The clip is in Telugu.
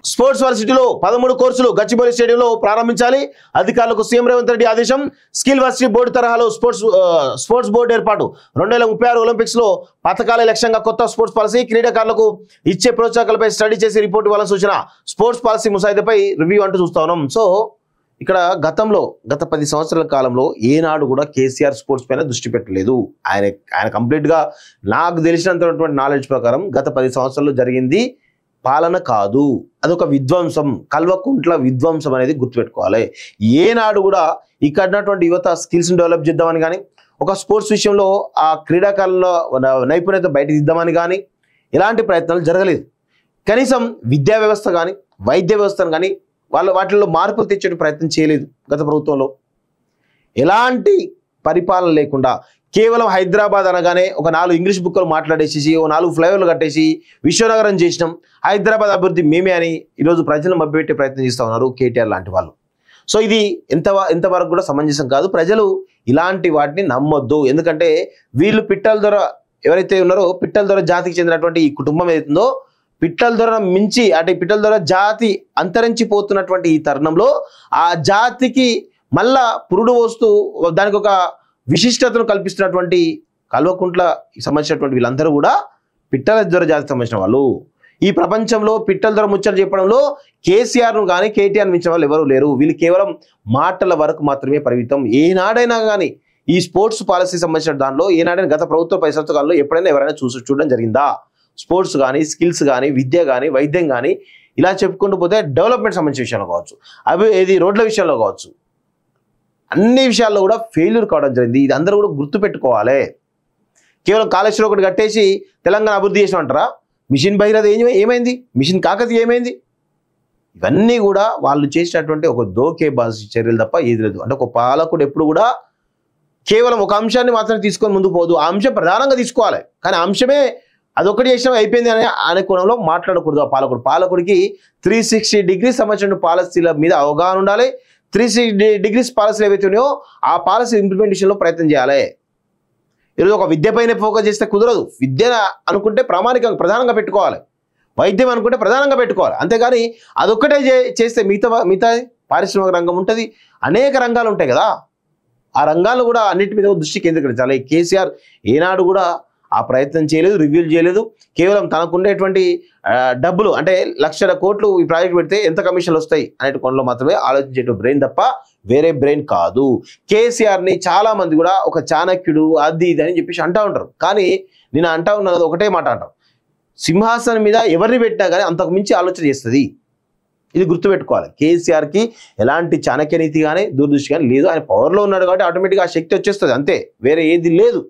స్పోర్ట్స్ వర్సిటీలో 13 కోర్సులు గచ్చిబౌలి స్టేడియంలో ప్రారంభించాలి. అధికారులకు సీఎం రేవంత్ రెడ్డి ఆదేశం. స్కిల్ వర్సిటీ బోర్డు తరహాలో స్పోర్ట్స్ బోర్డు ఏర్పాటు. 2036 ఒలింపిక్స్ లో పథకాలే లక్ష్యంగా కొత్త స్పోర్ట్స్ పాలసీ. క్రీడాకారులకు ఇచ్చే ప్రోత్సాహకాలపై స్టడీ చేసి రిపోర్ట్ ఇవ్వాలని సూచన. స్పోర్ట్స్ పాలసీ ముసాయిదాపై రివ్యూ అంటూ చూస్తా ఉన్నాం. సో ఇక్కడ గత 10 సంవత్సరాల కాలంలో ఏనాడు కూడా కేసీఆర్ స్పోర్ట్స్ పైన దృష్టి పెట్టలేదు. ఆయన కంప్లీట్ గా నాకు తెలిసినంతటువంటి నాలెడ్జ్ ప్రకారం గత 10 సంవత్సరాల్లో జరిగింది పాలన కాదు, అదొక విధ్వంసం. కల్వకుంట్ల విధ్వంసం అనేది గుర్తుపెట్టుకోవాలి. ఏనాడు కూడా ఇక్కడటువంటి యువత స్కిల్స్ని డెవలప్ చేద్దామని కానీ, ఒక స్పోర్ట్స్ విషయంలో ఆ క్రీడాకారుల నైపుణ్యత బయట దిద్దామని కానీ ఎలాంటి ప్రయత్నాలు జరగలేదు. కనీసం విద్యా వ్యవస్థ కానీ వైద్య వ్యవస్థను కానీ వాటిల్లో మార్పులు తెచ్చే ప్రయత్నం చేయలేదు. గత ప్రభుత్వంలో ఎలాంటి పరిపాలన లేకుండా కేవలం హైదరాబాద్ అనగానే ఒక 4 ఇంగ్లీష్ బుక్కులు మాట్లాడేసి, ఓ 4 ఫ్లైఓవర్లు కట్టేసి విశ్వనగరం చేసినాం, హైదరాబాద్ అభివృద్ధి మేమే అని ఈరోజు ప్రజలను మభ్యపెట్టే ప్రయత్నం చేస్తూ ఉన్నారు కేటీఆర్ లాంటి వాళ్ళు. సో ఇది ఎంతవరకు కూడా సమంజసం కాదు. ప్రజలు ఇలాంటి వాటిని నమ్మొద్దు. ఎందుకంటే వీళ్ళు పిట్టల ద్వారా ఎవరైతే ఉన్నారో పిట్టల ద్వారా జాతికి చెందినటువంటి ఈ కుటుంబం ఏదైతుందో పిట్టల ద్వారా మించి అంటే పిట్టల ద్వారా జాతి అంతరించిపోతున్నటువంటి ఈ తరుణంలో ఆ జాతికి మళ్ళా పురుడు వస్తూ దానికి ఒక విశిష్టతను కల్పిస్తున్నటువంటి కల్వకుంట్ల సంబంధించినటువంటి వీళ్ళందరూ కూడా పిట్టల ద్వారా జాతికి సంబంధించిన వాళ్ళు. ఈ ప్రపంచంలో పిట్టల ద్వారా ముచ్చట చెప్పడంలో కేసీఆర్ను కానీ కేటీఆర్ మించిన వాళ్ళు ఎవరు లేరు. వీళ్ళు కేవలం మాటల వరకు మాత్రమే పరిమితం. ఏనాడైనా కానీ ఈ స్పోర్ట్స్ పాలసీ సంబంధించిన దానిలో ఏనాడైనా గత ప్రభుత్వ 10 సంవత్సరాల కాలంలో ఎప్పుడైనా ఎవరైనా చూడడం జరిగిందా? స్పోర్ట్స్ కానీ స్కిల్స్ కానీ విద్య కానీ వైద్యం కానీ ఇలా చెప్పుకుంటూ పోతే డెవలప్మెంట్ సంబంధించిన విషయంలో కావచ్చు, రోడ్ల విషయంలో కావచ్చు, అన్ని విషయాల్లో కూడా ఫెయిల్యూర్ కావడం జరిగింది. ఇది అందరూ కూడా గుర్తుపెట్టుకోవాలి. కేవలం కాళేశ్వరం ఒకటి కట్టేసి తెలంగాణ అభివృద్ధి చేసినామంటారా? మిషన్ భగీరథ ఏమైంది? మిషన్ కాకతీయ ఏమైంది? ఇవన్నీ కూడా వాళ్ళు చేసినటువంటి ఒక దోకేబాజీ చర్యలు తప్ప ఏది లేదు. అంటే ఒక పాలకుడు ఎప్పుడు కూడా కేవలం ఒక అంశాన్ని మాత్రమే తీసుకొని ముందుకు పోదు. ఆ అంశం ప్రధానంగా తీసుకోవాలి, కానీ అంశమే అదొకటి చేసినా అయిపోయింది అనే కోణంలో మాట్లాడకూడదు. ఆ పాలకుడికి 360 డిగ్రీస్ సంబంధించిన పాలసీల మీద అవగాహన ఉండాలి. 360 డిగ్రీస్ పాలసీలు ఏవైతే ఉన్నాయో ఆ పాలసీ ఇంప్లిమెంటేషన్లో ప్రయత్నం చేయాలి. ఈరోజు ఒక విద్యపైన ఫోకస్ చేస్తే కుదరదు. విద్య అనుకుంటే ప్రధానంగా పెట్టుకోవాలి, వైద్యం అనుకుంటే ప్రధానంగా పెట్టుకోవాలి. అంతేగాని అదొక్కటే చేస్తే మిగతా పారిశ్రామిక రంగం ఉంటుంది, అనేక రంగాలు ఉంటాయి కదా. ఆ రంగాలు కూడా అన్నిటి మీద దృష్టి కేంద్రీకరించాలి. కేసీఆర్ ఏనాడు కూడా ఆ ప్రయత్నం చేయలేదు, రివ్యూలు చేయలేదు. కేవలం తనకుండేటువంటి డబ్బులు అంటే 1,00,000 కోట్లు ఈ ప్రాజెక్ట్ పెడితే ఎంత కమిషన్లు వస్తాయి అనే కోణంలో మాత్రమే ఆలోచించే బ్రెయిన్ తప్ప వేరే బ్రెయిన్ కాదు. కేసీఆర్ని చాలా మంది కూడా ఒక చాణక్యుడు అది ఇది అని చెప్పేసి అంటూ ఉంటారు. కానీ నేను అంటా ఉన్నది ఒకటే మాట అంటాం, సింహాసనం మీద ఎవరిని పెట్టినా కానీ అంతకు మించి ఆలోచన చేస్తుంది. ఇది గుర్తుపెట్టుకోవాలి. కేసీఆర్కి ఎలాంటి చాణక్య నీతి కానీ దూరదృష్టి కానీ లేదు. ఆయన పవర్లో ఉన్నాడు కాబట్టి ఆటోమేటిక్గా ఆ శక్తి వచ్చేస్తుంది, అంతే, వేరే ఏది లేదు.